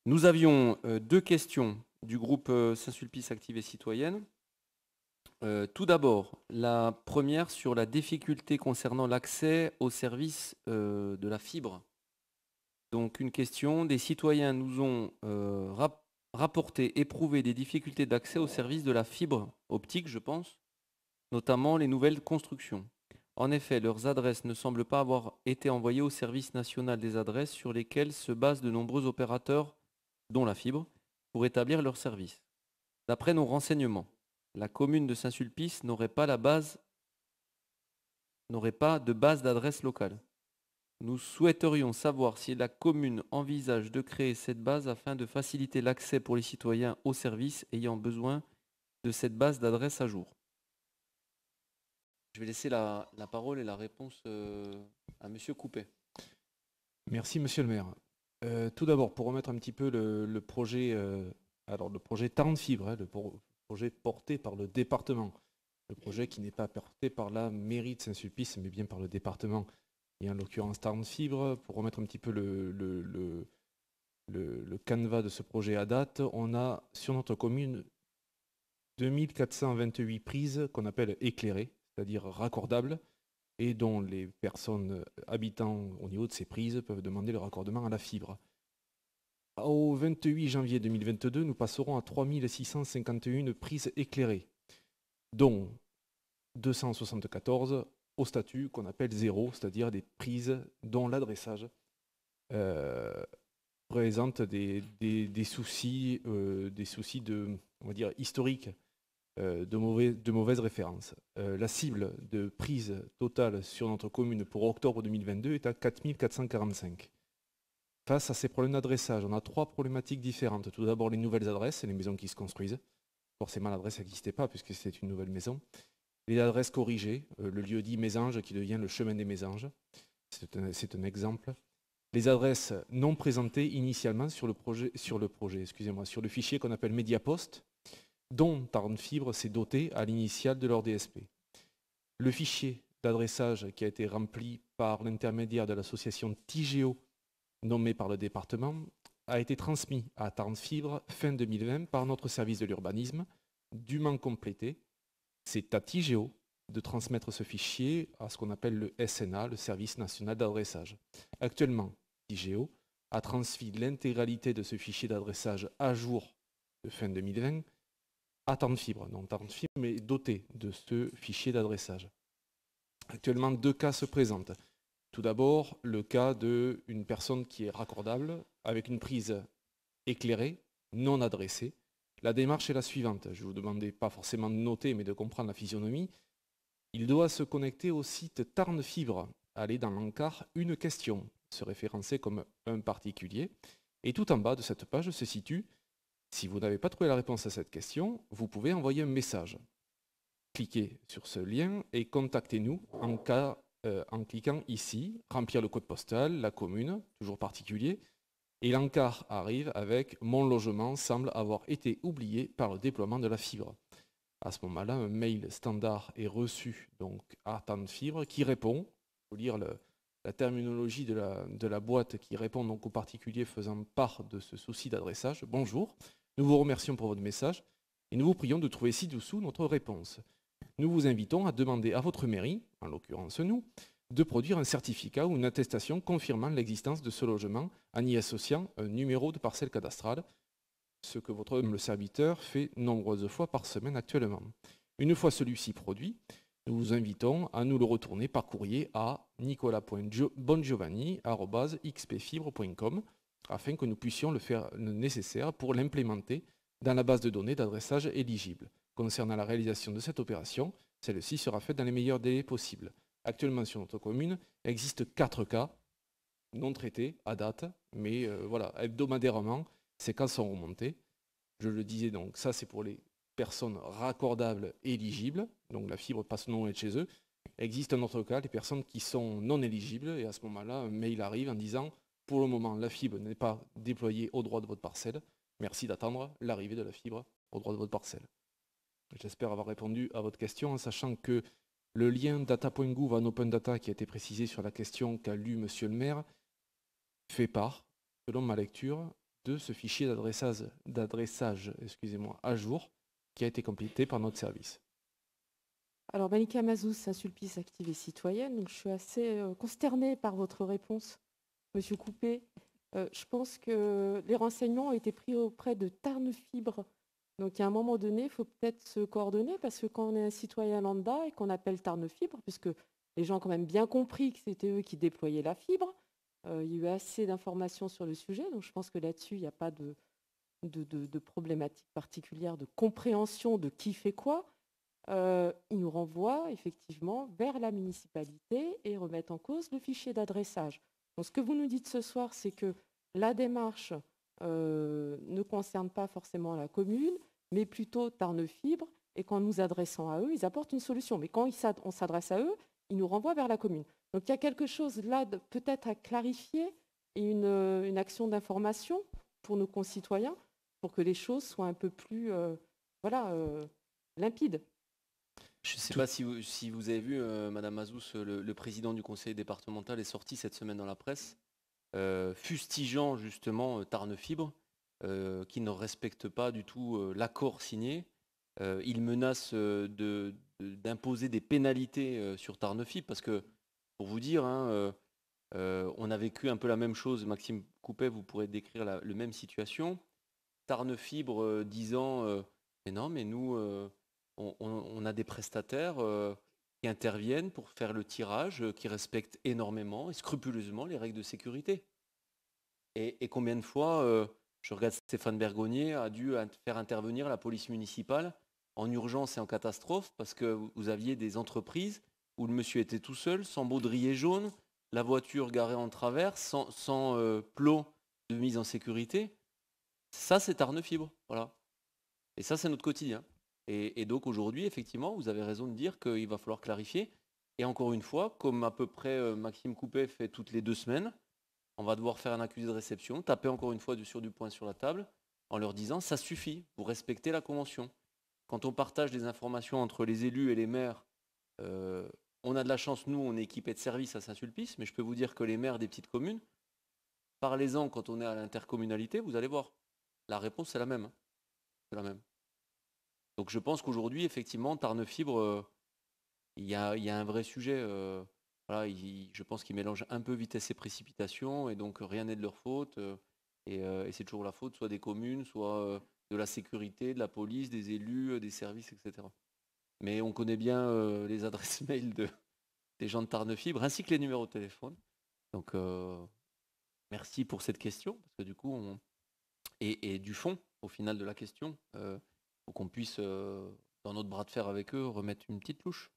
Nous avions deux questions du groupe Saint-Sulpice Active et Citoyenne. Tout d'abord, la première sur la difficulté concernant l'accès aux services de la fibre. Donc une question, des citoyens nous ont rapporté, éprouvé des difficultés d'accès aux services de la fibre optique, je pense, notamment les nouvelles constructions. En effet, leurs adresses ne semblent pas avoir été envoyées au service national des adresses sur lesquelles se basent de nombreux opérateurs, dont la fibre, pour établir leurs services. D'après nos renseignements, la commune de Saint-Sulpice n'aurait pas de base d'adresse locale. Nous souhaiterions savoir si la commune envisage de créer cette base afin de faciliter l'accès pour les citoyens aux services ayant besoin de cette base d'adresse à jour. Je vais laisser la parole et la réponse à Monsieur Coupet. Merci Monsieur le maire. Tout d'abord, pour remettre un petit peu le projet, le projet Tarn Fibre, le projet porté par le département, le projet qui n'est pas porté par la mairie de Saint-Sulpice, mais bien par le département, et en l'occurrence Tarn Fibre, pour remettre un petit peu le canevas de ce projet à date, on a sur notre commune 2428 prises qu'on appelle éclairées, c'est-à-dire raccordables, et dont les personnes habitant au niveau de ces prises peuvent demander le raccordement à la fibre. Au 28 janvier 2022, nous passerons à 3651 prises éclairées, dont 274 au statut qu'on appelle 0, c'est-à-dire des prises dont l'adressage présente des soucis, de, on va dire, historiques, de mauvaises références. La cible de prise totale sur notre commune pour octobre 2022 est à 4445. Face à ces problèmes d'adressage, on a trois problématiques différentes. Tout d'abord, les nouvelles adresses, les maisons qui se construisent. Forcément, l'adresse n'existait pas puisque c'est une nouvelle maison. Les adresses corrigées, le lieu dit Mésange qui devient le chemin des Mésanges. C'est un exemple. Les adresses non présentées initialement sur le fichier qu'on appelle Mediapost, dont Tarn Fibre s'est doté à l'initiale de leur DSP. Le fichier d'adressage qui a été rempli par l'intermédiaire de l'association TIGEO, nommé par le département, a été transmis à Tarn Fibre fin 2020 par notre service de l'urbanisme, dûment complété. C'est à TIGEO de transmettre ce fichier à ce qu'on appelle le SNA, le Service National d'Adressage. Actuellement, TIGEO a transmis l'intégralité de ce fichier d'adressage à jour de fin 2020 à Tarn Fibre. Donc Tarn Fibre est doté de ce fichier d'adressage. Actuellement, deux cas se présentent. Tout d'abord, le cas d'une personne qui est raccordable avec une prise éclairée, non adressée. La démarche est la suivante. Je ne vous demandais pas forcément de noter, mais de comprendre la physionomie. Il doit se connecter au site Tarn Fibre, aller dans l'encart Une question, se référencer comme un particulier. Et tout en bas de cette page se situe, si vous n'avez pas trouvé la réponse à cette question, vous pouvez envoyer un message. Cliquez sur ce lien et contactez-nous en cliquant ici, remplir le code postal, la commune, toujours particulier, et l'encart arrive avec mon logement semble avoir été oublié par le déploiement de la fibre. À ce moment-là, un mail standard est reçu donc à Tarn Fibre qui répond, il faut lire la terminologie de la boîte qui répond donc aux particuliers faisant part de ce souci d'adressage. Bonjour, nous vous remercions pour votre message et nous vous prions de trouver ci-dessous notre réponse. Nous vous invitons à demander à votre mairie, en l'occurrence nous, de produire un certificat ou une attestation confirmant l'existence de ce logement en y associant un numéro de parcelle cadastrale, ce que votre humble serviteur fait nombreuses fois par semaine actuellement. Une fois celui-ci produit, nous vous invitons à nous le retourner par courrier à nicolas.bongiovanni@xpfibre.com afin que nous puissions le faire le nécessaire pour l'implémenter dans la base de données d'adressage éligible. Concernant la réalisation de cette opération, celle-ci sera faite dans les meilleurs délais possibles. Actuellement sur notre commune, il existe 4 cas non traités à date, mais voilà, hebdomadairement, ces cas sont remontés. Je le disais donc, ça c'est pour les personnes raccordables éligibles, donc la fibre passe non loin de chez eux. Il existe un autre cas, les personnes qui sont non éligibles, et à ce moment-là, un mail arrive en disant pour le moment, la fibre n'est pas déployée au droit de votre parcelle. Merci d'attendre l'arrivée de la fibre au droit de votre parcelle. J'espère avoir répondu à votre question en sachant que le lien data.gouv en open data qui a été précisé sur la question qu'a lu Monsieur le maire fait part, selon ma lecture, de ce fichier d'adressage, excusez-moi, à jour qui a été complété par notre service. Alors, Malika Mazouz, Saint-Sulpice active et citoyenne. Donc, je suis assez consternée par votre réponse, Monsieur Coupé. Je pense que les renseignements ont été pris auprès de Tarn Fibre. Donc, à un moment donné, il faut peut-être se coordonner parce que quand on est un citoyen lambda et qu'on appelle Tarn Fibre, puisque les gens ont quand même bien compris que c'était eux qui déployaient la fibre, il y a eu assez d'informations sur le sujet. Donc, je pense que là-dessus, il n'y a pas de problématique particulière de compréhension de qui fait quoi. Ils nous renvoient effectivement vers la municipalité et remettent en cause le fichier d'adressage. Donc, ce que vous nous dites ce soir, c'est que la démarche ne concerne pas forcément la commune, mais plutôt Tarn Fibre, et qu'en nous adressant à eux, ils apportent une solution. Mais quand on s'adresse à eux, ils nous renvoient vers la commune. Donc il y a quelque chose là peut-être à clarifier et une action d'information pour nos concitoyens pour que les choses soient un peu plus limpides. Je ne sais pas si vous avez vu, Madame Mazous, le président du conseil départemental est sorti cette semaine dans la presse, fustigeant justement Tarn Fibre, qui ne respecte pas du tout l'accord signé. Il menace d'imposer des pénalités sur Tarn Fibre, parce que, pour vous dire, hein, on a vécu un peu la même chose. Maxime Coupet, vous pourrez décrire la même situation. Tarn Fibre disant mais non, mais nous, on a des prestataires qui interviennent pour faire le tirage, qui respectent énormément et scrupuleusement les règles de sécurité. Et combien de fois, je regarde Stéphane Bergonnier, a dû faire intervenir la police municipale en urgence et en catastrophe parce que vous aviez des entreprises où le monsieur était tout seul, sans baudrier jaune, la voiture garée en travers, sans plot de mise en sécurité. Ça, c'est Tarn Fibre, voilà. Et ça, c'est notre quotidien. Et donc aujourd'hui, effectivement, vous avez raison de dire qu'il va falloir clarifier. Et encore une fois, comme à peu près Maxime Coupet fait toutes les 2 semaines, on va devoir faire un accusé de réception, taper encore une fois du poing sur la table, en leur disant ça suffit, vous respectez la convention. Quand on partage des informations entre les élus et les maires, on a de la chance, nous, on est équipé de services à Saint-Sulpice, mais je peux vous dire que les maires des petites communes, parlez-en quand on est à l'intercommunalité, vous allez voir. La réponse, c'est la même. C'est la même. Donc je pense qu'aujourd'hui, effectivement, Tarn Fibre, il y a un vrai sujet. Voilà, je pense qu'ils mélangent un peu vitesse et précipitation, et donc rien n'est de leur faute. Et c'est toujours la faute soit des communes, soit de la sécurité, de la police, des élus, des services, etc. Mais on connaît bien les adresses mail des gens de Tarn Fibre, ainsi que les numéros de téléphone. Donc merci pour cette question, parce que du coup, et du fond, au final de la question, faut qu'on puisse, dans notre bras de fer avec eux, remettre une petite louche.